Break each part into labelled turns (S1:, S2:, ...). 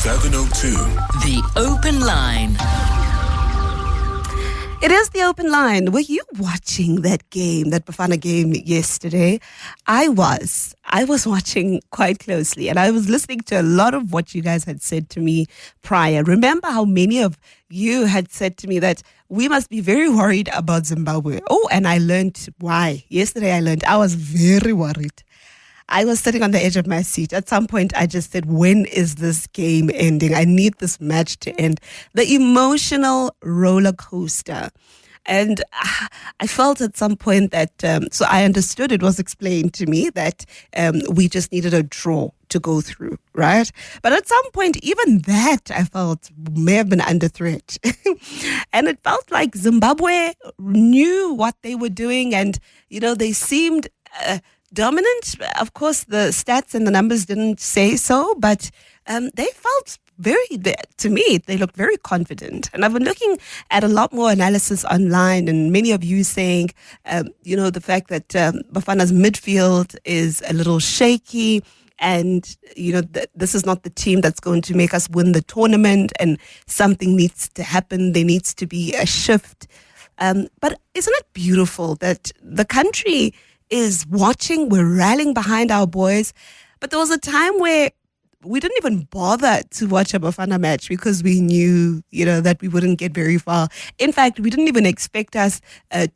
S1: 702.
S2: The Open Line.
S3: It is the Open Line. Were you watching that game, that Bafana game yesterday? I was watching quite closely, and I was listening to a lot of what you guys had said to me prior. Remember how many of you had said to me that we must be very worried about Zimbabwe. Oh, and I learned why. Yesterday I was very worried. I was sitting on the edge of my seat. At some point, I just said, when is this game ending? I need this match to end. The emotional roller coaster. And I felt at some point that, so I understood, it was explained to me that we just needed a draw to go through, right? But at some point, even that I felt may have been under threat. And it felt like Zimbabwe knew what they were doing, and, they seemed dominant. Of course, the stats and the numbers didn't say so, but they felt to me, they looked very confident. And I've been looking at a lot more analysis online, and many of you saying, the fact that Bafana's midfield is a little shaky, and, this is not the team that's going to make us win the tournament, and something needs to happen. There needs to be a shift. But isn't it beautiful that the country is watching, we're rallying behind our boys? But there was a time where we didn't even bother to watch a Bafana match because we knew, that we wouldn't get very far. In fact, we didn't even expect us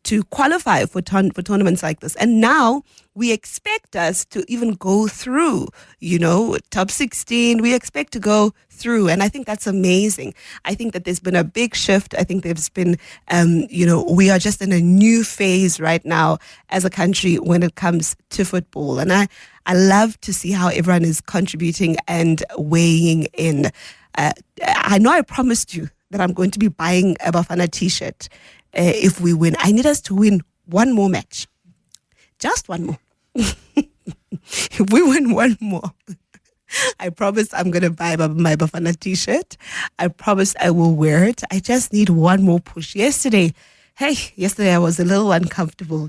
S3: to qualify for tournaments like this. And now we expect us to even go through, top 16. We expect to go through. And I think that's amazing. I think that there's been a big shift. I think there's been, we are just in a new phase right now as a country when it comes to football. And I love to see how everyone is contributing and weighing in. I know I promised you that I'm going to be buying a Bafana t-shirt if we win. I need us to win one more match. Just one more. If we win one more, I promise I'm going to buy my Bafana t-shirt. I promise I will wear it. I just need one more push. Yesterday I was a little uncomfortable,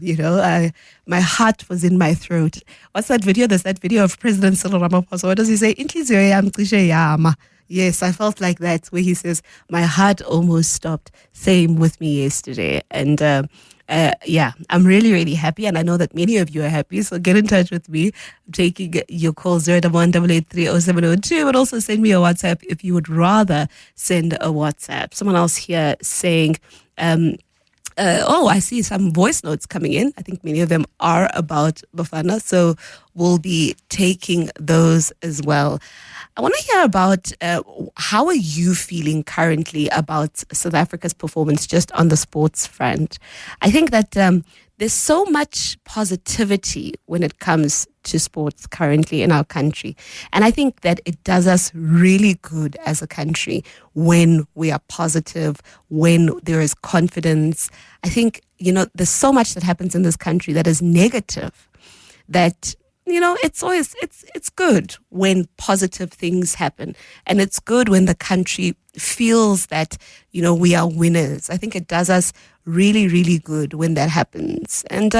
S3: my heart was in my throat. What's that video? There's that video of President Cyril Ramaphosa. What does he say? Yes, I felt like that, where he says, my heart almost stopped. Same with me yesterday. And I'm really, really happy. And I know that many of you are happy. So get in touch with me. I'm taking your call 011-883-0702, but also send me a WhatsApp if you would rather send a WhatsApp. Someone else here saying, I see some voice notes coming in. I think many of them are about Bafana, so we'll be taking those as well. I want to hear about how are you feeling currently about South Africa's performance just on the sports front. I think that there's so much positivity when it comes to sports currently in our country. And I think that it does us really good as a country when we are positive, when there is confidence. I think, there's so much that happens in this country that is negative, that, it's good when positive things happen. And it's good when the country feels that, we are winners. I think it does us really, really good when that happens. And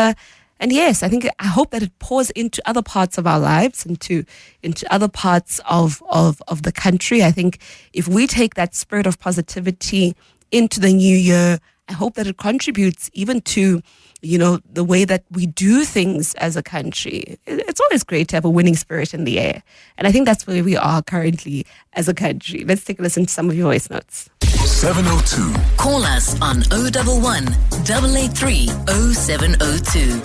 S3: yes, I hope that it pours into other parts of our lives, into other parts of the country. I think if we take that spirit of positivity into the new year, I hope that it contributes even to, the way that we do things as a country. It's always great to have a winning spirit in the air. And I think that's where we are currently as a country. Let's take a listen to some of your voice notes.
S1: 702.
S2: Call us on 011 883 0702.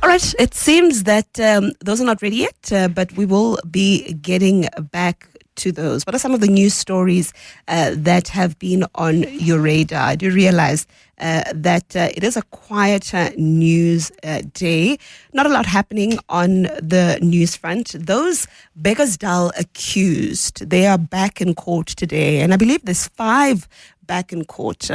S3: All right, it seems that those are not ready yet, but we will be getting back to those. What are some of the news stories that have been on your radar? I do realize that it is a quieter news day. Not a lot happening on the news front. Those Beggersdal accused, they are back in court today. And I believe there's 5 back in court.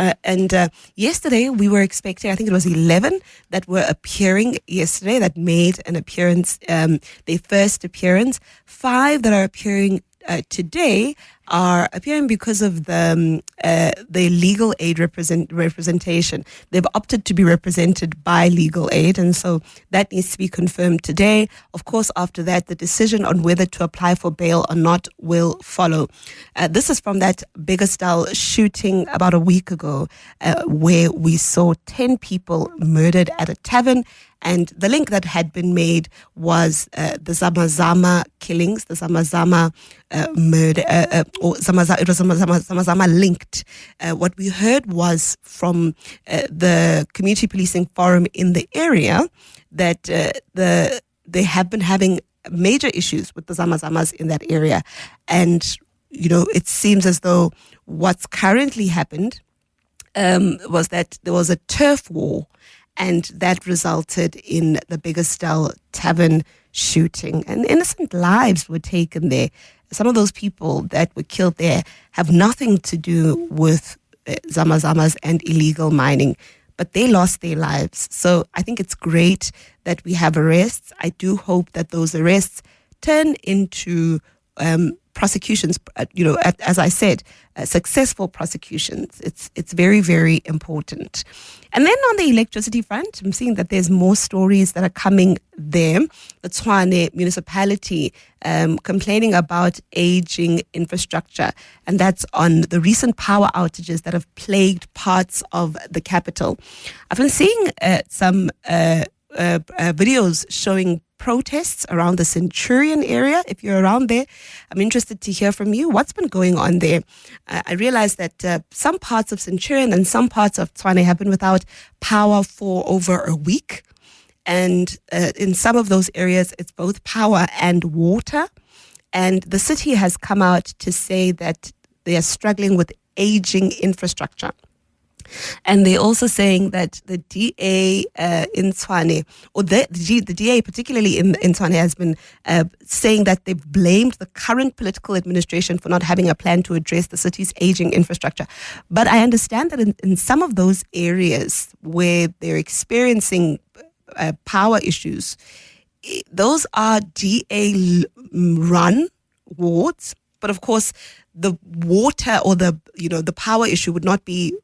S3: Yesterday we were expecting, I think it was 11 that were appearing yesterday, that made an appearance, their first appearance. 5 that are appearing today. are appearing because of the legal aid representation. They've opted to be represented by legal aid, and so that needs to be confirmed today. Of course, after that, the decision on whether to apply for bail or not will follow. This is from that bigger style shooting about a week ago, where we saw 10 people murdered at a tavern. And the link that had been made was the Zamazama killings, the Zamazama murder, or it was Zamazama linked. What we heard was from the community policing forum in the area that they have been having major issues with the Zamazamas in that area. And, it seems as though what's currently happened was that there was a turf war, and that resulted in the Biggersdale Tavern shooting. And innocent lives were taken there. Some of those people that were killed there have nothing to do with Zamazamas and illegal mining, but they lost their lives. So I think it's great that we have arrests. I do hope that those arrests turn into prosecutions, as I said, successful prosecutions. It's very, very important. And then on the electricity front, I'm seeing that there's more stories that are coming there. The Tshwane municipality complaining about aging infrastructure, and that's on the recent power outages that have plagued parts of the capital. I've been seeing some videos showing protests around the Centurion area. If you're around there, I'm interested to hear from you. What's been going on there? I realized that some parts of Centurion and some parts of Tshwane have been without power for over a week. And in some of those areas, it's both power and water. And the city has come out to say that they are struggling with aging infrastructure. And they're also saying that the DA in Tshwane, or the DA particularly in Tshwane, has been saying that they've blamed the current political administration for not having a plan to address the city's aging infrastructure. But I understand that in some of those areas where they're experiencing power issues, those are DA-run wards. But of course, the water or the power issue would not be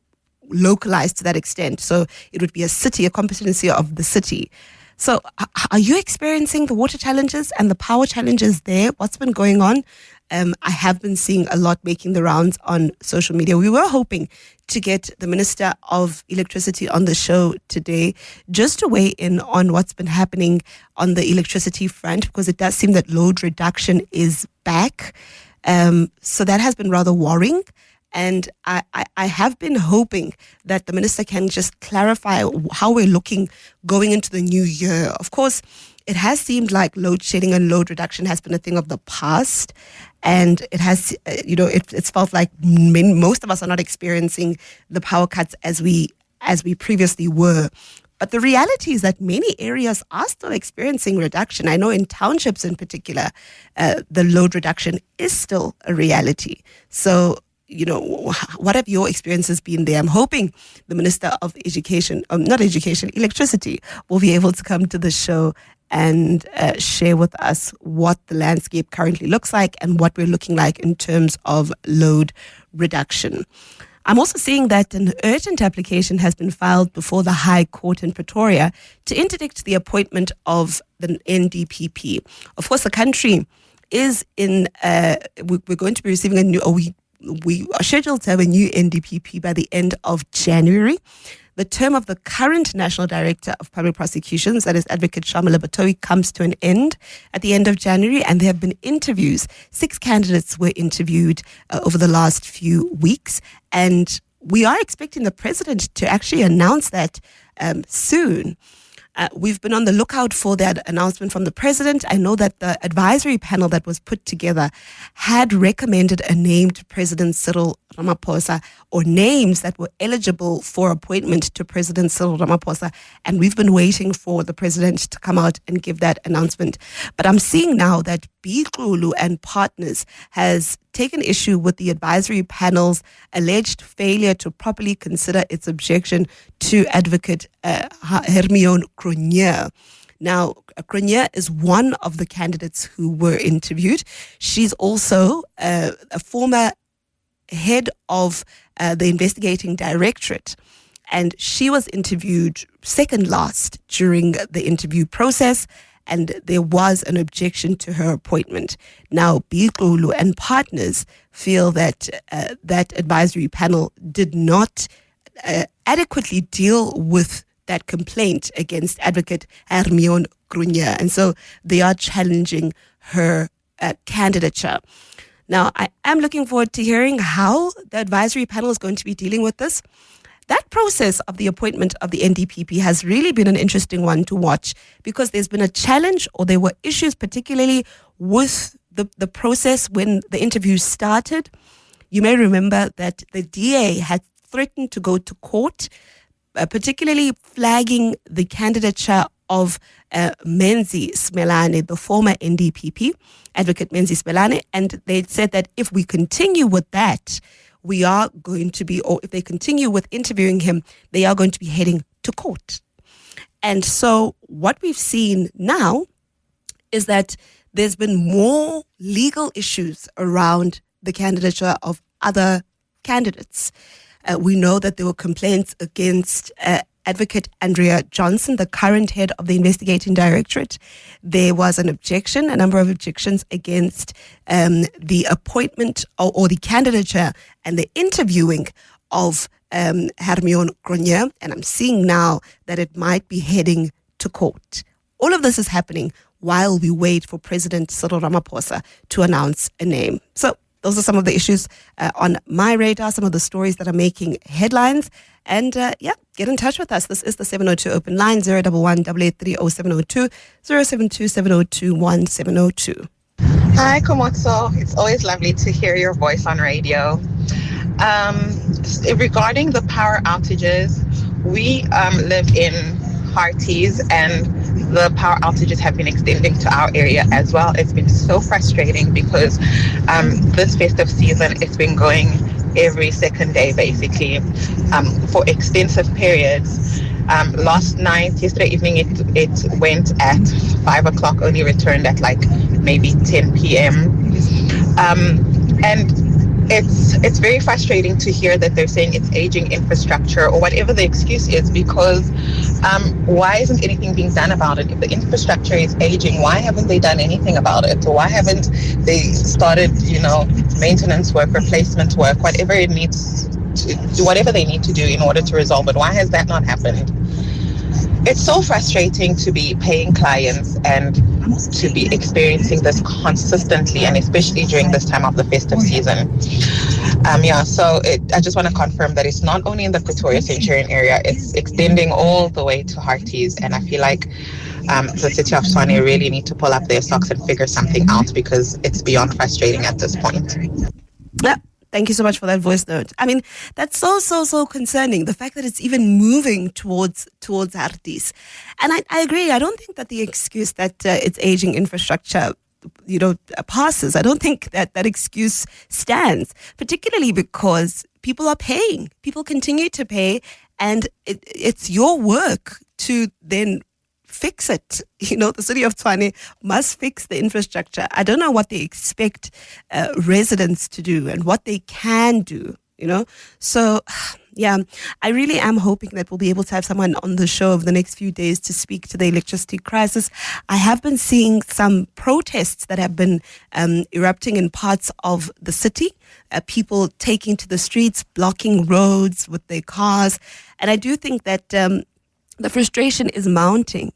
S3: localized to that extent. So it would be a competency of the city. So are you experiencing the water challenges and the power challenges there? What's been going on? I have been seeing a lot making the rounds on social media. We were hoping to get the Minister of Electricity on the show today just to weigh in on what's been happening on the electricity front, because it does seem that load reduction is back. So that has been rather worrying. And I have been hoping that the minister can just clarify how we're looking going into the new year. Of course, it has seemed like load shedding and load reduction has been a thing of the past. And it has, it's felt like most of us are not experiencing the power cuts as we previously were. But the reality is that many areas are still experiencing reduction. I know in townships in particular, the load reduction is still a reality. So, what have your experiences been there? I'm hoping the Minister of Electricity will be able to come to the show and share with us what the landscape currently looks like and what we're looking like in terms of load reduction. I'm also seeing that an urgent application has been filed before the High Court in Pretoria to interdict the appointment of the NDPP. Of course, the country is in, we're going to be receiving we are scheduled to have a new NDPP by the end of January. The term of the current National Director of Public Prosecutions, that is Advocate Shamala Batoyi, comes to an end at the end of January, and there have been interviews. 6 candidates were interviewed over the last few weeks, and we are expecting the President to actually announce that soon. We've been on the lookout for that announcement from the President. I know that the advisory panel that was put together had recommended a name to President Cyril Ramaphosa, or names that were eligible for appointment to President Cyril Ramaphosa. And we've been waiting for the President to come out and give that announcement. But I'm seeing now that Bikulu and Partners has taken issue with the advisory panel's alleged failure to properly consider its objection to Advocate Hermione Cronje. Now, Grenier is one of the candidates who were interviewed. She's also a former head of the investigating directorate, and she was interviewed second last during the interview process, and there was an objection to her appointment. Now, Bikulu and partners feel that that advisory panel did not adequately deal with that complaint against advocate Hermione Grenier, and so they are challenging her candidature. Now, I am looking forward to hearing how the advisory panel is going to be dealing with this. That process of the appointment of the NDPP has really been an interesting one to watch, because there's been a challenge, or there were issues particularly with the process when the interview started. You may remember that the DA had threatened to go to court, particularly flagging the candidature of Menzi Smelane, the former NDPP, advocate Menzi Smelane, and they said that if we continue with that, we are going to be, or if they continue with interviewing him, they are going to be heading to court. And so what we've seen now is that there's been more legal issues around the candidature of other candidates. We know that there were complaints against Advocate Andrea Johnson, the current head of the investigating directorate. There was an objection, a number of objections against the appointment or the candidature and the interviewing of Hermione Grenier. And I'm seeing now that it might be heading to court. All of this is happening while we wait for President Cyril Ramaphosa to announce a name. So those are some of the issues on my radar, some of the stories that are making headlines. And get in touch with us. This is the 702 open line, 011-883-0702, 072-702-1702.
S1: Hi, Kgomotso. It's always lovely to hear your voice on radio. Regarding the power outages, we live in Harties, and the power outages have been extending to our area as well. It's been so frustrating because this festive season, it's been going every second day, basically, for extensive periods. Last night, yesterday evening, it went at 5 o'clock, only returned at like maybe 10 p.m. And it's very frustrating to hear that they're saying it's aging infrastructure or whatever the excuse is, because why isn't anything being done about it? If the infrastructure is aging, why haven't they done anything about it? Or why haven't they started, maintenance work, replacement work, whatever it needs to do, whatever they need to do in order to resolve it? Why has that not happened? It's so frustrating to be paying clients and to be experiencing this consistently, and especially during this time of the festive season. I just want to confirm that it's not only in the Pretoria Centurion area, it's extending all the way to Harties, and I feel like the city of Tshwane really need to pull up their socks and figure something out, because it's beyond frustrating at this point.
S3: Yeah. Thank you so much for that voice note. I mean, that's so concerning, the fact that it's even moving towards Harties. And I agree. I don't think that the excuse that it's aging infrastructure, passes. I don't think that excuse stands, particularly because people are paying. People continue to pay, and it's your work to then fix it. The city of Tshwane must fix the infrastructure. I don't know what they expect residents to do and what they can do, So, I really am hoping that we'll be able to have someone on the show over the next few days to speak to the electricity crisis. I have been seeing some protests that have been erupting in parts of the city, people taking to the streets, blocking roads with their cars. And I do think that the frustration is mounting,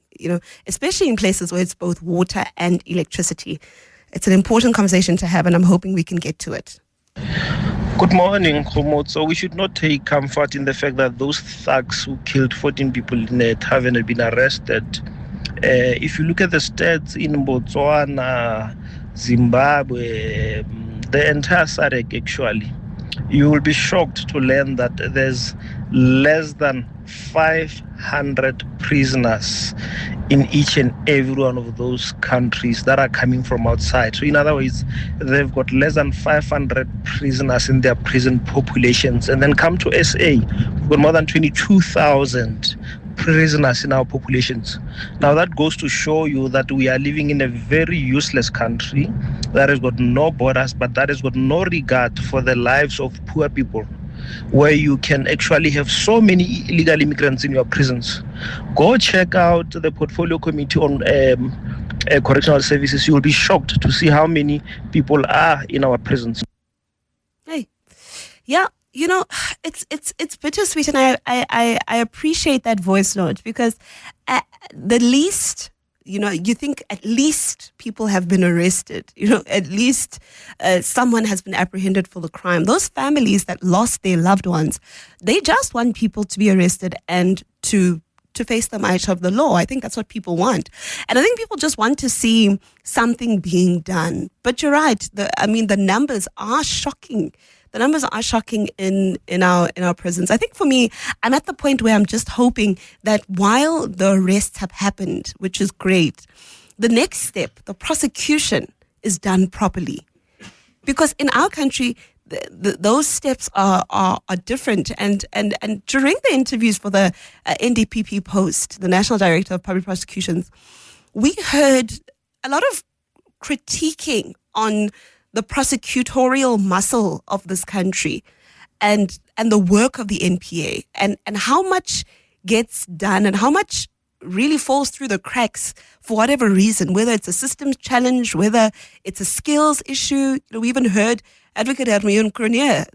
S3: especially in places where it's both water and electricity. It's an important conversation to have, and I'm hoping we can get to it.
S4: Good morning, Kgomotso. We should not take comfort in the fact that those thugs who killed 14 people in it haven't been arrested. If you look at the stats in Botswana, Zimbabwe, the entire SADC actually, you will be shocked to learn that there's less than 500 prisoners in each and every one of those countries that are coming from outside. So in other words, they've got less than 500 prisoners in their prison populations. And then come to SA, we've got more than 22,000 prisoners in our populations. Now that goes to show you that we are living in a very useless country that has got no borders, but that has got no regard for the lives of poor people, where you can actually have so many illegal immigrants in your prisons. Go check out the Portfolio Committee on Correctional Services. You will be shocked to see how many people are in our prisons.
S3: Hey, yeah, it's bittersweet, and I appreciate that voice note, because at the least, you think at least people have been arrested. At least someone has been apprehended for the crime. Those families that lost their loved ones, they just want people to be arrested and to face the might of the law. I think that's what people want. And I think people just want to see something being done. But you're right. The numbers are shocking. The numbers are shocking in our prisons. I think for me, I'm at the point where I'm just hoping that while the arrests have happened, which is great, the next step, the prosecution, is done properly. Because in our country, those steps are different. And during the interviews for the NDPP Post, the National Director of Public Prosecutions, we heard a lot of critiquing on the prosecutorial muscle of this country and the work of the NPA and how much gets done and how much really falls through the cracks for whatever reason, whether it's a systems challenge, whether it's a skills issue. We even heard Advocate Hermione Cronje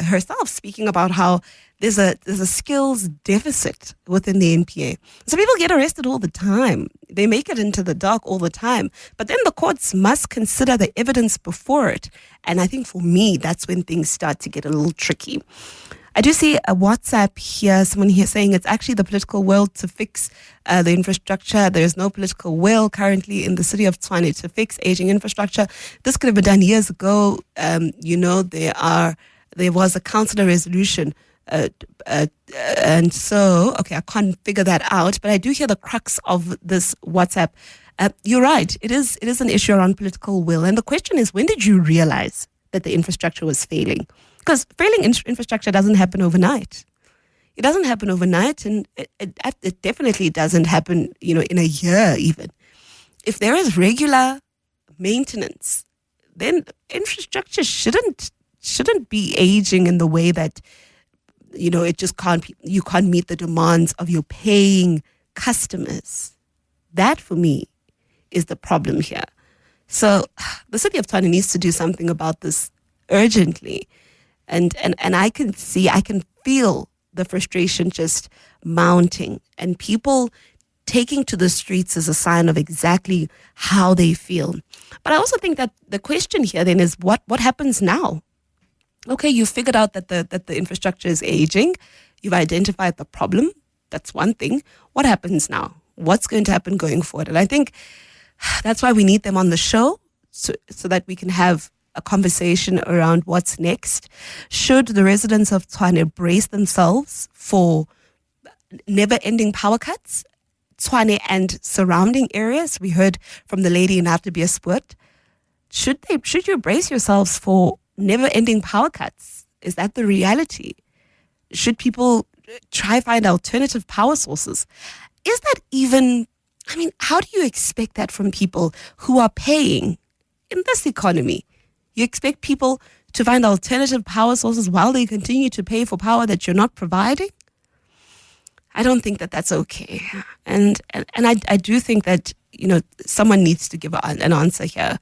S3: herself speaking about how there's a skills deficit within the NPA. So people get arrested all the time. They make it into the dark all the time. But then the courts must consider the evidence before it. And I think for me, that's when things start to get a little tricky. I do see a WhatsApp here, someone here saying it's actually the political will to fix the infrastructure. There's no political will currently in the city of Tshwane to fix aging infrastructure. This could have been done years ago. There was a councillor resolution. And so, okay, I can't figure that out, but I do hear the crux of this WhatsApp. You're right. It is an issue around political will. And the question is, when did you realize that the infrastructure was failing? Because failing infrastructure doesn't happen overnight. It doesn't happen overnight, and it definitely doesn't happen, in a year even. If there is regular maintenance, then infrastructure shouldn't be aging in the way that, it just you can't meet the demands of your paying customers. That, for me, is the problem here. So the city of Tshwane needs to do something about this urgently. And I can feel the frustration just mounting, and people taking to the streets is a sign of exactly how they feel. But I also think that the question here then is what happens now? Okay, you figured out that the infrastructure is aging. You've identified the problem. That's one thing. What happens now? What's going to happen going forward? And I think that's why we need them on the show so that we can have a conversation around what's next. Should the residents of Tshwane brace themselves for never-ending power cuts? Tshwane and surrounding areas. We heard from the lady in Hartbeespoort. Should you brace yourselves for never-ending power cuts? Is that the reality? Should people try find alternative power sources? Is that even, how do you expect that from people who are paying in this economy? You expect people to find alternative power sources while they continue to pay for power that you're not providing? I don't think that that's okay. And I do think that, someone needs to give an answer here.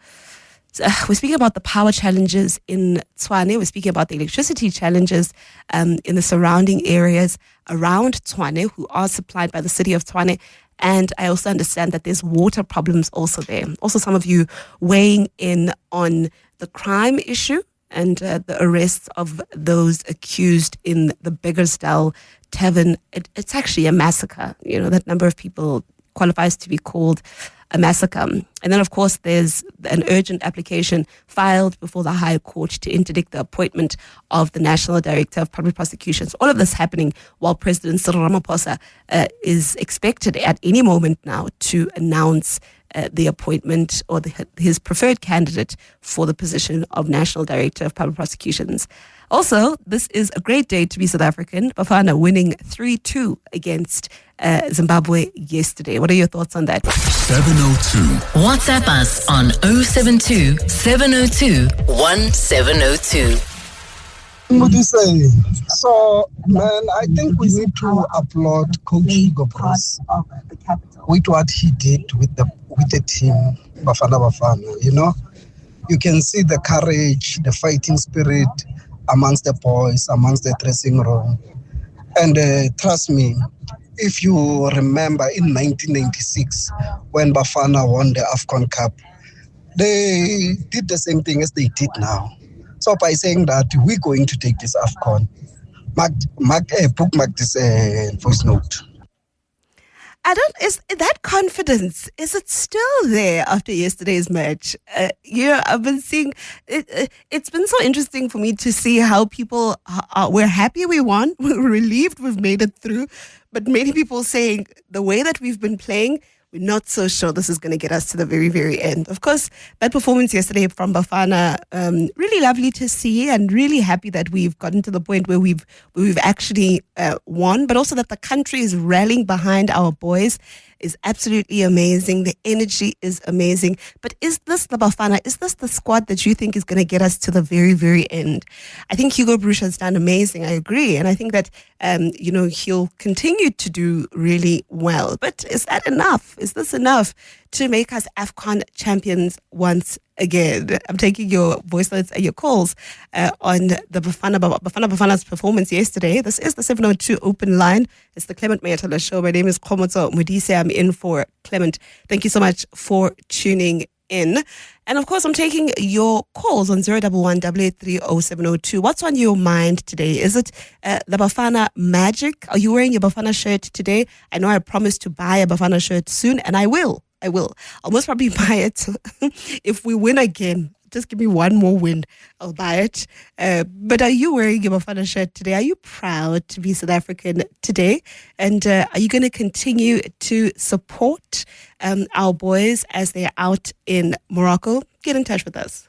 S3: So, we're speaking about the power challenges in Tshwane. We're speaking about the electricity challenges in the surrounding areas around Tshwane, who are supplied by the city of Tshwane. And I also understand that there's water problems also there. Also, some of you weighing in on the crime issue and the arrests of those accused in the Beggersdal Tavern. It's actually a massacre. That number of people qualifies to be called a massacre. And then, of course, there's an urgent application filed before the High Court to interdict the appointment of the National Director of Public Prosecutions. All of this happening while President Cyril Ramaphosa is expected at any moment now to announce the appointment or his preferred candidate for the position of National Director of Public Prosecutions. Also, this is a great day to be South African. Bafana winning 3-2 against Zimbabwe yesterday. What are your thoughts on that?
S2: 702. WhatsApp us on 072 702 1702.
S5: Modise. So, man, I think we need to applaud Coach Kgomotso with what he did with the team, Bafana Bafana. You know, you can see the courage, the fighting spirit amongst the boys, amongst the dressing room. And trust me, if you remember in 1996, when Bafana won the AFCON Cup, they did the same thing as they did now. So by saying that, we're going to take this AFCON. Bookmark this voice note.
S3: Is that confidence, is it still there after yesterday's match? I've been seeing, it's been so interesting for me to see how people we're happy we won, we're relieved we've made it through, but many people saying the way that we've been playing, we're not so sure this is going to get us to the very, very end. Of course, that performance yesterday from Bafana, really lovely to see and really happy that we've gotten to the point where we've actually won, but also that the country is rallying behind our boys is absolutely amazing. The energy is amazing. But is this the Bafana? Is this the squad that you think is going to get us to the very, very end? I think Hugo Broos has done amazing. I agree. And I think that, he'll continue to do really well. But is that enough? Is this enough to make us AFCON champions once again? I'm taking your voice notes and your calls on the Bafana's performance yesterday. This is the 702 open line. It's the Clement Manyathela show. My name is Kgomotso Modise. I'm in for Clement. Thank you so much for tuning in. And of course, I'm taking your calls on 011-883-0702. What's on your mind today? Is it the Bafana magic? Are you wearing your Bafana shirt today? I know I promised to buy a Bafana shirt soon, and I will. I'll most probably buy it if we win again. Just give me one more win, I'll buy it. But are you wearing your Bafana shirt today? Are you proud to be South African today? And are you going to continue to support our boys as they're out in Morocco? Get in touch with us.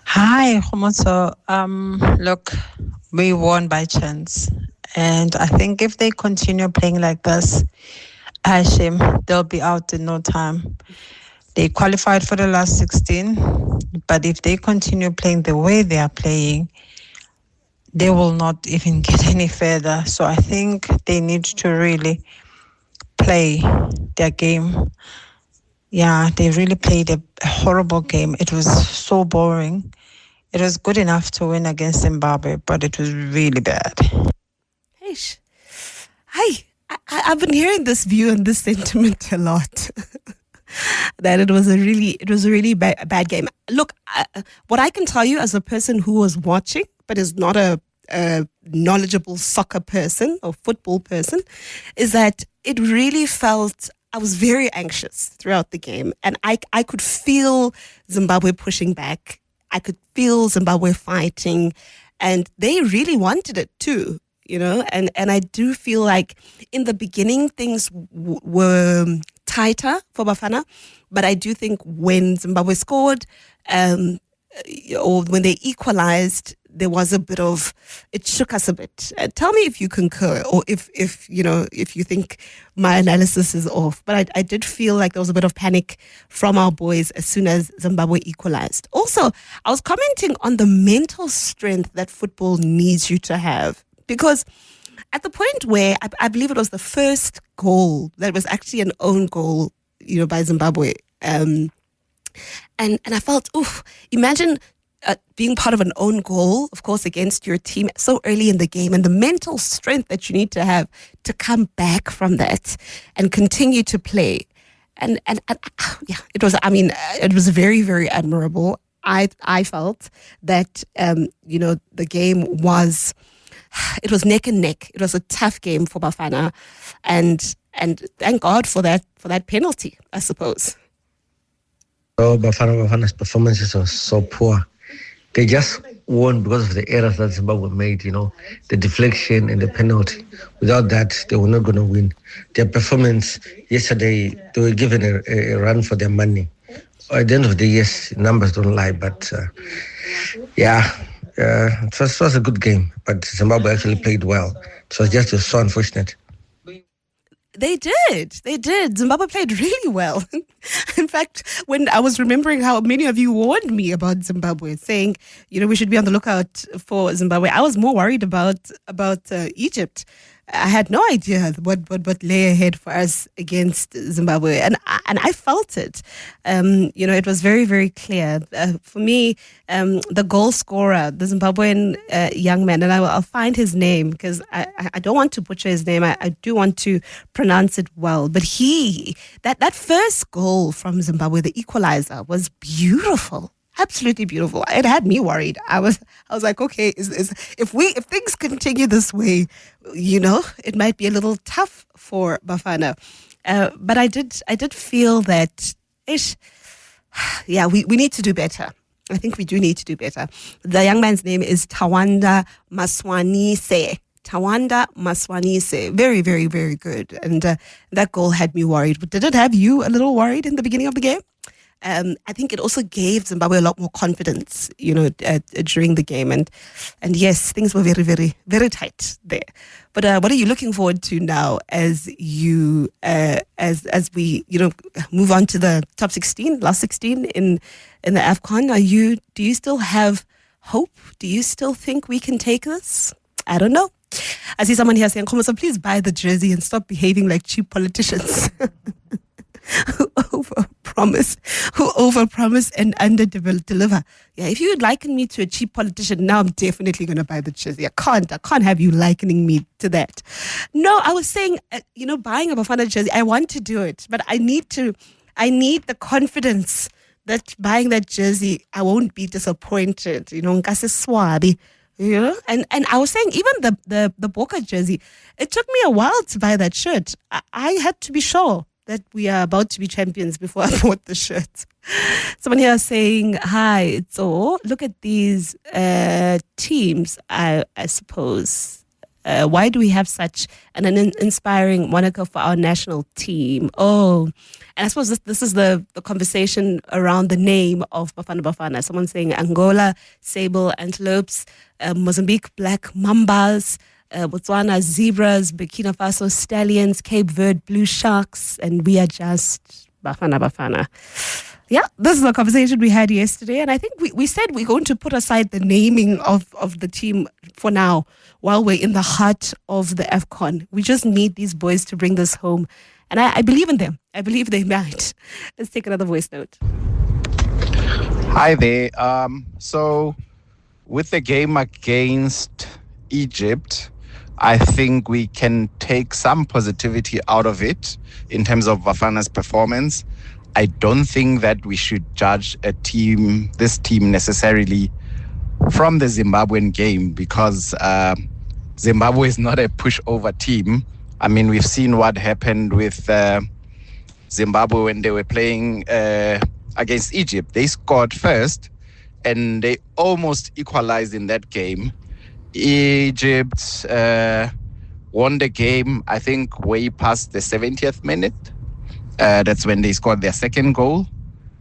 S6: Hi, Kgomotso. Look, we won by chance. And I think if they continue playing like this, Hashim, they'll be out in no time. They qualified for the last 16, but if they continue playing the way they are playing, they will not even get any further. So I think they need to really play their game. Yeah, they really played a horrible game. It was so boring. It was good enough to win against Zimbabwe, but it was really bad.
S3: Hi. I've been hearing this view and this sentiment a lot. That it was a really bad game. Look, what I can tell you as a person who was watching, but is not a knowledgeable soccer person or football person, is that it really felt, I was very anxious throughout the game. And I could feel Zimbabwe pushing back. I could feel Zimbabwe fighting. And they really wanted it too. And I do feel like in the beginning things were tighter for Bafana, but I do think when Zimbabwe scored or when they equalized, there was a bit of, it shook us a bit. Tell me if you concur or if you think my analysis is off. But I did feel like there was a bit of panic from our boys as soon as Zimbabwe equalized. Also, I was commenting on the mental strength that football needs you to have. Because at the point where I believe it was the first goal that was actually an own goal, by Zimbabwe, and I felt, imagine being part of an own goal, of course, against your team so early in the game, and the mental strength that you need to have to come back from that and continue to play, and it was. I mean, it was very, very admirable. I felt that the game was. It was neck and neck. It was a tough game for Bafana, and thank God for that penalty, I suppose.
S7: Bafana's performances were so poor. They just won because of the errors that Zimbabwe made, the deflection and the penalty. Without that, they were not going to win. Their performance yesterday, they were given a run for their money. At the end of the day, yes, numbers don't lie, but it was a good game, but Zimbabwe actually played well. It was just so unfortunate.
S3: They did. Zimbabwe played really well. In fact, when I was remembering how many of you warned me about Zimbabwe, saying, we should be on the lookout for Zimbabwe, I was more worried about Egypt. I had no idea what lay ahead for us against Zimbabwe, and I felt it. It was very, very clear for me. The goal scorer, the Zimbabwean young man, and I'll find his name because I don't want to butcher his name. I do want to pronounce it well. But that first goal from Zimbabwe, the equalizer, was beautiful. Absolutely beautiful. It had me worried. I was like, okay, if things continue this way, it might be a little tough for Bafana. But I did feel that, we need to do better. I think we do need to do better. The young man's name is Tawanda Maswanise. Tawanda Maswanise. Very, very, very good. And that goal had me worried. But did it have you a little worried in the beginning of the game? I think it also gave Zimbabwe a lot more confidence, during the game. And yes, things were very, very, very tight there. But what are you looking forward to now as you, as we, move on to the top 16, last 16 in the AFCON? Do you still have hope? Do you still think we can take this? I don't know. I see someone here saying, Kgomotso, please buy the jersey and stop behaving like cheap politicians. who overpromise and underdeliver. Yeah, if you would liken me to a cheap politician, now I'm definitely going to buy the jersey. I can't have you likening me to that. No, I was saying, buying a Bafana jersey, I want to do it, but I need the confidence that buying that jersey, I won't be disappointed. Nkase swabi. And I was saying, even the Boca jersey, it took me a while to buy that shirt. I had to be sure that we are about to be champions before I bought the shirt. Someone here is saying, hi, so look at these teams, I suppose. Why do we have such an inspiring moniker for our national team? Oh, and I suppose this is the conversation around the name of Bafana Bafana. Someone saying Angola, sable antelopes, Mozambique, black mambas, Botswana, zebras, Burkina Faso, stallions, Cape Verde, blue sharks, and we are just Bafana Bafana. Yeah, this is the conversation we had yesterday, and I think we said we're going to put aside the naming of the team for now while we're in the heart of the AFCON. We just need these boys to bring this home, and I believe in them. I believe they might. Let's take another voice note.
S8: Hi there. So with the game against Egypt, I think we can take some positivity out of it in terms of Bafana's performance. I don't think that we should judge this team necessarily from the Zimbabwean game because Zimbabwe is not a pushover team. I mean, we've seen what happened with Zimbabwe when they were playing against Egypt. They scored first and they almost equalized in that game. Egypt won the game, I think, way past the 70th minute. That's when they scored their second goal,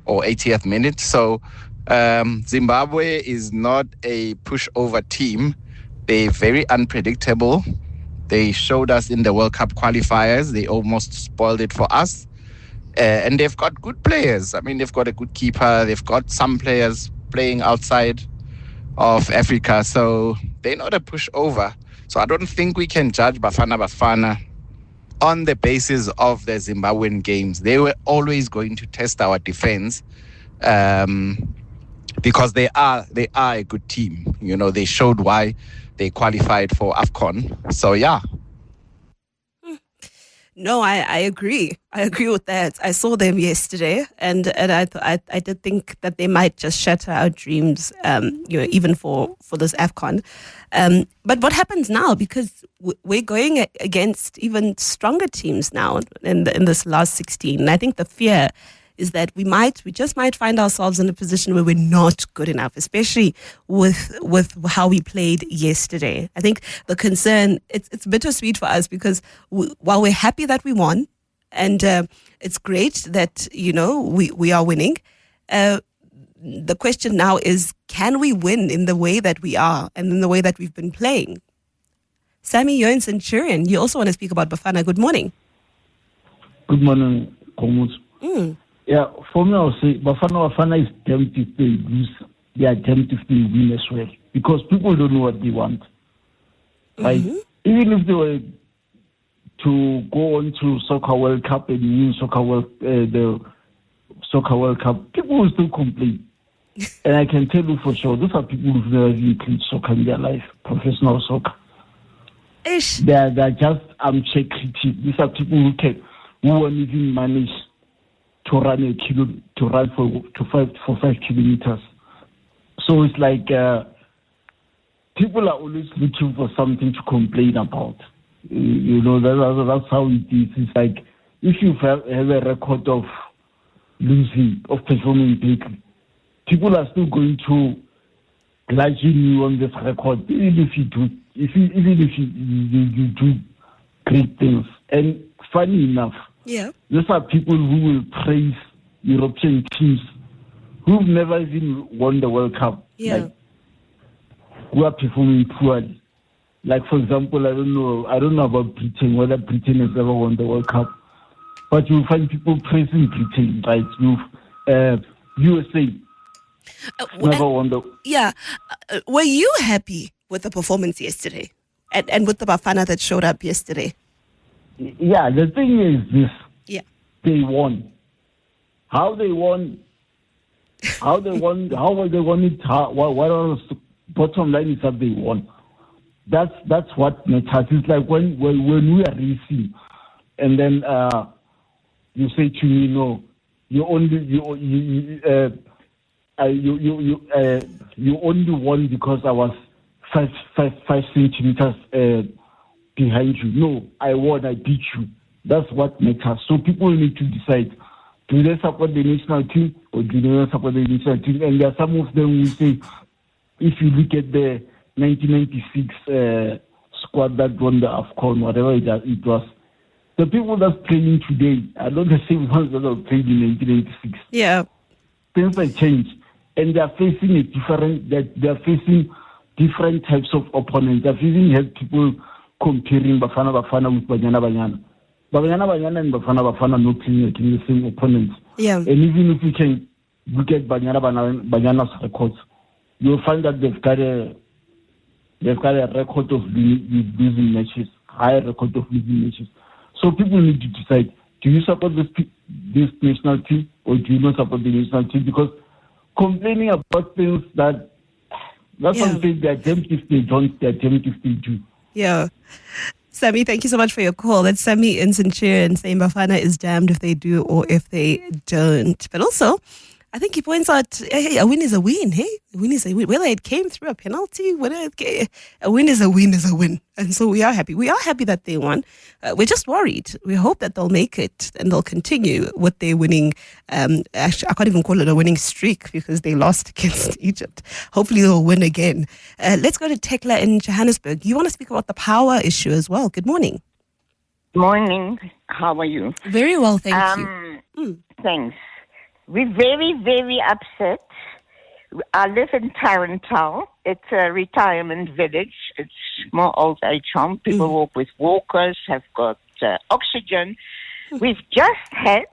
S8: or 80th minute. So Zimbabwe is not a pushover team. They're very unpredictable. They showed us in the World Cup qualifiers. They almost spoiled it for us. And they've got good players. I mean, they've got a good keeper. They've got some players playing outside of Africa. So they're not a pushover. So I don't think we can judge Bafana Bafana on the basis of the Zimbabwean games. They were always going to test our defense because they are a good team. They showed why they qualified for AFCON. So, yeah.
S3: No, I agree. I agree with that. I saw them yesterday, and I did think that they might just shatter our dreams, even for this AFCON. But what happens now? Because we're going against even stronger teams now in this last 16. And I think the fear is that we just might find ourselves in a position where we're not good enough, especially with how we played yesterday. I think the concern, it's bittersweet for us because while we're happy that we won, and it's great that, we are winning, the question now is, can we win in the way that we are and in the way that we've been playing? Sammy, you're in Centurion. You also want to speak about Bafana. Good morning.
S9: Good morning, Kgomotso. Yeah, for me, I'll say Bafana is damned if they lose. They are damned if they win as well. Because people don't know what they want. Right? Even if they were to go on to Soccer World Cup and win the Soccer World Cup, people will still complain. And I can tell you for sure, those are people who've never even played soccer in their life, professional soccer. They're just armchair critics. These are people who won't even manage to run for 5 kilometers. So it's like people are always looking for something to complain about. That's how it is. It's like if you have a record of losing, of performing badly, people are still going to judging you on this record, even if you do great things. And funny enough, these are people who will praise European teams who've never even won the World Cup, like, who are performing poorly. Like, for example, I don't know about Britain, whether Britain has ever won the World Cup, but you'll find people praising Britain, right? USA never won the...
S3: Yeah. Were you happy with the performance yesterday and with the Bafana that showed up yesterday?
S9: Yeah, the thing is this.
S3: Yeah.
S9: They won. How they won, how will they won it, what was the bottom line is that they won. That's what matters. It's like when we are racing and then you say to me, no, you only won because I was 5 centimeters behind you. No, I won, I beat you. That's what matters. So people need to decide, do they support the national team or do they not support the national team? And there are some of them who say, if you look at the 1996 squad that won the AFCON, whatever it was, the people that's playing today are not the same ones that were playing in 1996.
S3: Yeah.
S9: Things have changed. And they are facing different types of opponents. They're facing people comparing Bafana Bafana with Banyana Banyana. Banyana Banyana and Bafana Bafana not playing against the same opponents.
S3: Yeah.
S9: And even if you can look at Banyana's records, you'll find that they've got a record of losing matches, higher record of losing matches. So people need to decide, do you support this national team or do you not support the national team? Because complaining about things that's what I'm saying, they're damned if they don't, they're damned if they do.
S3: Yeah. Sammy, thank you so much for your call. That's Sammy in Centurion saying Bafana is damned if they do or if they don't. But also, I think he points out, hey, a win is a win, hey? A win is a win. Whether it came through a penalty, a win is a win is a win. And so we are happy. We are happy that they won. We're just worried. We hope that they'll make it and they'll continue with their winning, actually, I can't even call it a winning streak because they lost against Egypt. Hopefully they'll win again. Let's go to Tekla in Johannesburg. You want to speak about the power issue as well. Good morning.
S10: Morning. How are you?
S3: Very well, thank you.
S10: Thanks. We're very, very upset. I live in Tarantal. It's a retirement village. It's more old age home. People walk with walkers, have got oxygen. We've just had,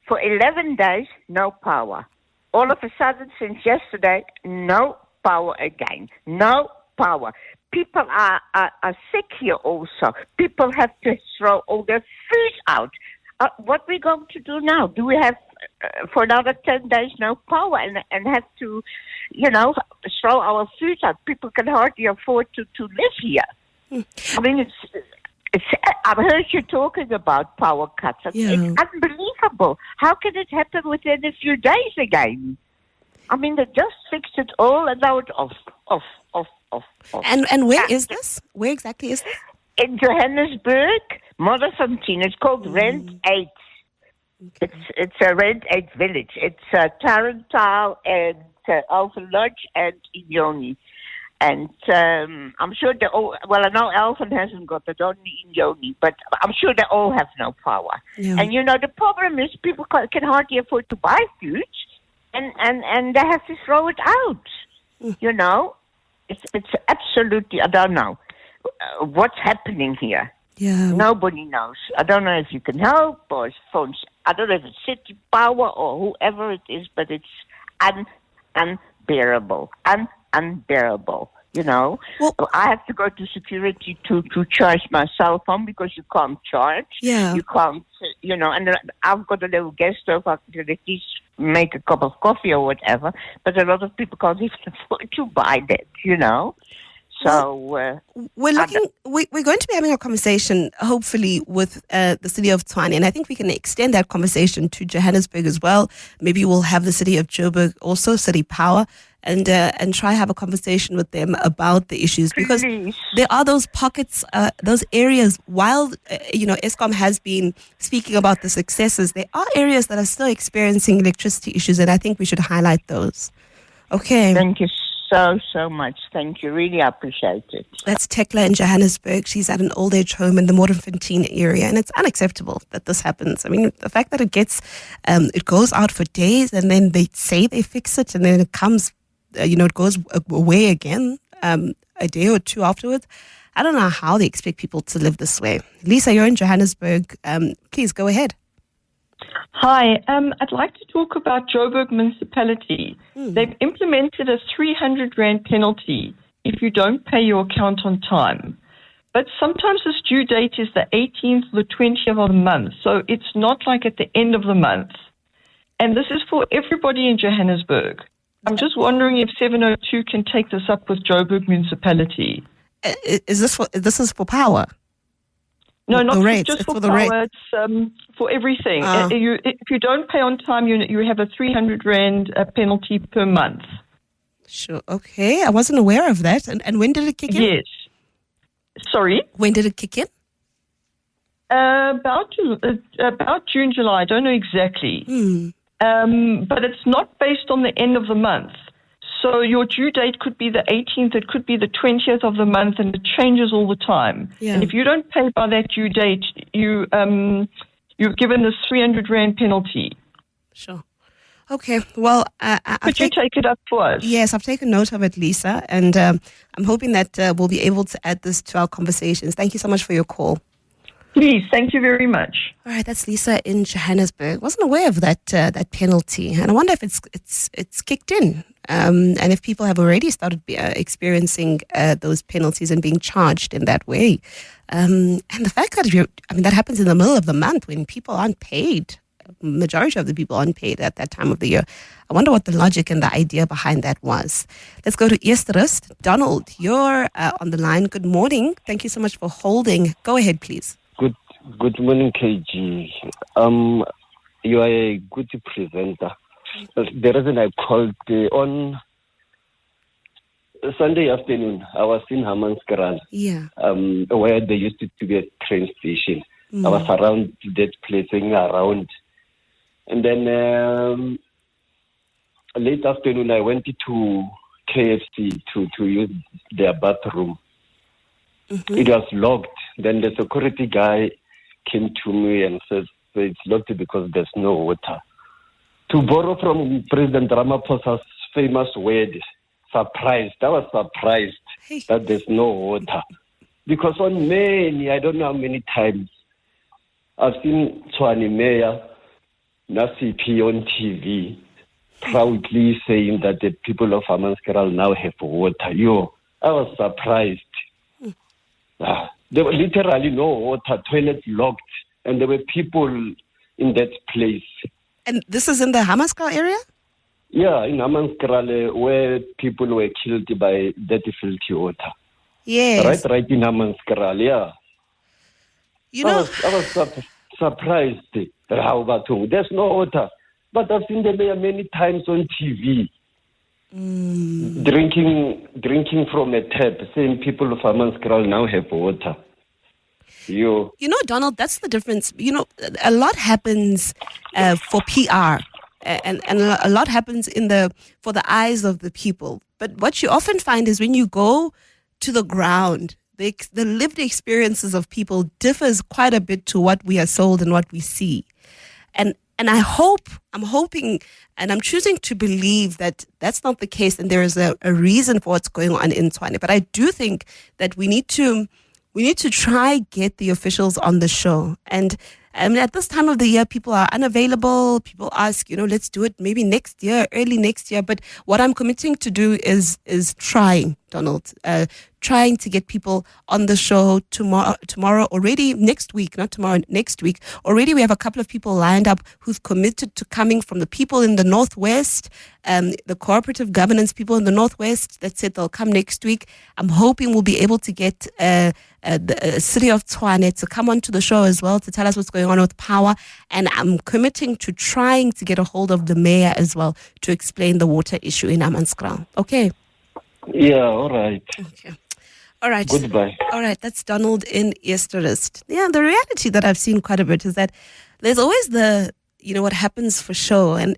S10: for 11 days, no power. All of a sudden, since yesterday, no power again. No power. People are sick here also. People have to throw all their food out. What are we going to do now? Do we have, for another 10 days, no power and have to, throw our food out? People can hardly afford to live here. I mean, it's. I've heard you talking about power cuts. It's unbelievable. How can it happen within a few days again? I mean, they just fixed it all and now it's off.
S3: And where is this? Where exactly is this?
S10: In Johannesburg, Modderfontein. It's called Rent 8. It's a Red 8 village. It's Tarrantile and Alphen Lodge and Inyoni. And I'm sure they all, well, I know Alphen hasn't got it, only Inyoni, but I'm sure they all have no power.
S3: Yeah.
S10: And, the problem is people can hardly afford to buy food, and they have to throw it out. It's absolutely, I don't know what's happening here.
S3: Yeah.
S10: Nobody knows. I don't know if you can help or phones. I don't know if it's city power or whoever it is, but it's unbearable. Unbearable. Well, I have to go to security to charge my cell phone because you can't charge.
S3: Yeah.
S10: You can't, and I've got a little gas stove. I can at least make a cup of coffee or whatever. But a lot of people can't even afford to buy that, So
S3: we're going to be having a conversation, hopefully, with the city of Tshwane, and I think we can extend that conversation to Johannesburg as well. Maybe we'll have the city of Joburg, also City Power, and try have a conversation with them about the issues, because there are those pockets, those areas. While Eskom has been speaking about the successes, there are areas that are still experiencing electricity issues, and I think we should highlight those. Okay.
S10: Thank you so much. Thank you. Really appreciate it.
S3: That's Tekla in Johannesburg. She's at an old age home in the Modderfontein area, and it's unacceptable that this happens. I mean, the fact that it goes out for days, and then they say they fix it, and then it comes, it goes away again a day or two afterwards. I don't know how they expect people to live this way. Lisa, you're in Johannesburg. Please go ahead.
S11: Hi, I'd like to talk about Joburg municipality. They've implemented a 300 Rand penalty if you don't pay your account on time. But sometimes this due date is the 18th or the 20th of the month, so it's not like at the end of the month. And this is for everybody in Johannesburg. I'm just wondering if 702 can take this up with Joburg municipality.
S3: Is this for power?
S11: No, not
S3: the rates.
S11: Just
S3: it's
S11: for
S3: the
S11: power. It's for everything. If you don't pay on time, you have a 300 Rand penalty per month.
S3: Sure. Okay. I wasn't aware of that. And when did it kick in?
S11: Yes. Sorry?
S3: When did it kick in?
S11: About June, July. I don't know exactly. But it's not based on the end of the month. So your due date could be the 18th, it could be the 20th of the month, and it changes all the time.
S3: Yeah.
S11: And if you don't pay by that due date, you're given this 300 Rand penalty.
S3: Sure. Okay. Well,
S11: could you take it up for us?
S3: Yes, I've taken note of it, Lisa, and I'm hoping that we'll be able to add this to our conversations. Thank you so much for your call.
S11: Please, thank you very much.
S3: All right, that's Lisa in Johannesburg. Wasn't aware of that penalty, and I wonder if it's kicked in, and if people have already started experiencing those penalties and being charged in that way. And the fact that that happens in the middle of the month when people aren't paid. Majority of the people aren't paid at that time of the year. I wonder what the logic and the idea behind that was. Let's go to Eersterust. Donald, you're on the line. Good morning. Thank you so much for holding. Go ahead, please.
S12: Good morning, KG. You are a good presenter. The reason I called on Sunday afternoon, I was in Hammanskraal, where there used to be a train station. I was around that place, around. And then late afternoon, I went to KFC to use their bathroom. It was locked. Then the security guy came to me and said, it's locked because there's no water. To borrow from President Ramaphosa's famous word, surprised. I was surprised that there's no water. Because on many, I don't know how many times, I've seen Tshwane Mayor, Nasipi on TV, proudly saying that the people of Hammanskraal now have water. I was surprised. There were literally no water, toilets locked, and there were people in that place.
S3: And this is in the Hammanskraal area?
S12: Yeah, in Hammanskraal, where people were killed by dirty, filthy water.
S3: Yes.
S12: Right in Hammanskraal, yeah. I was surprised. There's no water. But I've seen the mayor many times on TV. Drinking from a tap, saying people of Hammanskraal now have water. You
S3: know, Donald, that's the difference. You know, a lot happens for PR. And a lot happens for the eyes of the people. But what you often find is when you go to the ground, the lived experiences of people differs quite a bit to what we are sold and what we see. And I'm hoping, and I'm choosing to believe that that's not the case, and there is a reason for what's going on in Tshwane. But I do think that we need to try get the officials on the show. And I mean, at this time of the year, people are unavailable. People ask, let's do it maybe next year, early next year. But what I'm committing to do is trying, Donald, trying to get people on the show tomorrow already, next week, not tomorrow, next week. Already we have a couple of people lined up who've committed to coming from the people in the Northwest, the cooperative governance people in the Northwest that said they'll come next week. I'm hoping we'll be able to get the city of Tshwane to come onto the show as well to tell us what's going on with power. And I'm committing to trying to get a hold of the mayor as well to explain the water issue in Hammanskraal. Okay?
S12: Yeah, all right.
S3: Okay. All right.
S12: Goodbye.
S3: All right. That's Donald in Easterist. Yeah, the reality that I've seen quite a bit is that there's always what happens for show. And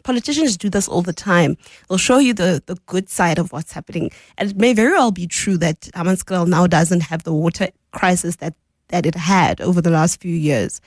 S3: politicians do this all the time. They'll show you the good side of what's happening. And it may very well be true that Hammanskraal now doesn't have the water crisis that it had over the last few years.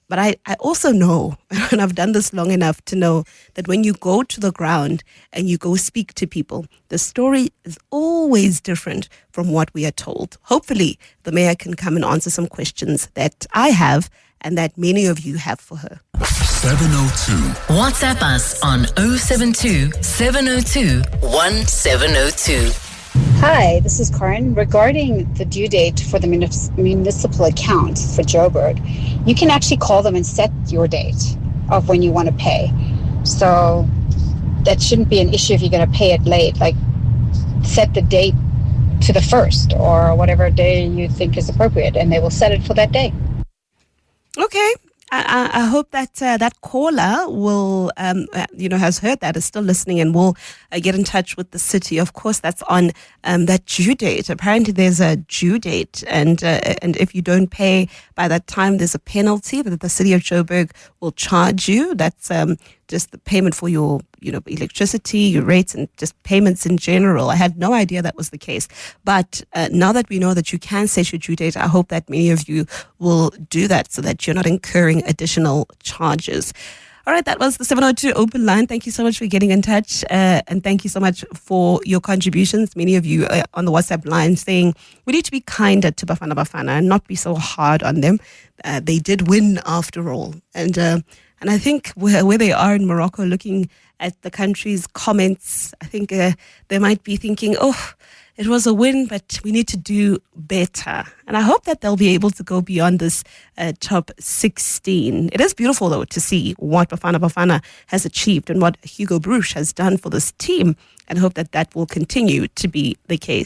S3: But I also know, and I've done this long enough to know, that when you go to the ground and you go speak to people, the story is always different from what we are told. Hopefully, the mayor can come and answer some questions that I have and that many of you have for her.
S2: 702. WhatsApp us on 072 702 1702.
S13: Hi, this is Karin. Regarding the due date for the municipal account for Joburg, you can actually call them and set your date of when you want to pay. So that shouldn't be an issue if you're going to pay it late. Like, set the date to the 1st or whatever day you think is appropriate, and they will set it for that day.
S3: Okay. I hope that that caller will, has heard that, is still listening, and will get in touch with the city. Of course, that's on that due date. Apparently, there's a due date, and if you don't pay by that time, there's a penalty that the city of Joburg will charge you. That's just the payment for your, electricity, your rates, and just payments in general. I had no idea that was the case. But now that we know that you can set your due date, I hope that many of you will do that so that you're not incurring additional charges. All right, that was the 702 open line. Thank you so much for getting in touch. And thank you so much for your contributions. Many of you on the WhatsApp line saying we need to be kinder to Bafana Bafana and not be so hard on them. They did win after all. And I think where they are in Morocco, looking at the country's comments, I think they might be thinking, it was a win, but we need to do better. And I hope that they'll be able to go beyond this top 16. It is beautiful, though, to see what Bafana Bafana has achieved and what Hugo Bruce has done for this team, and hope that that will continue to be the case.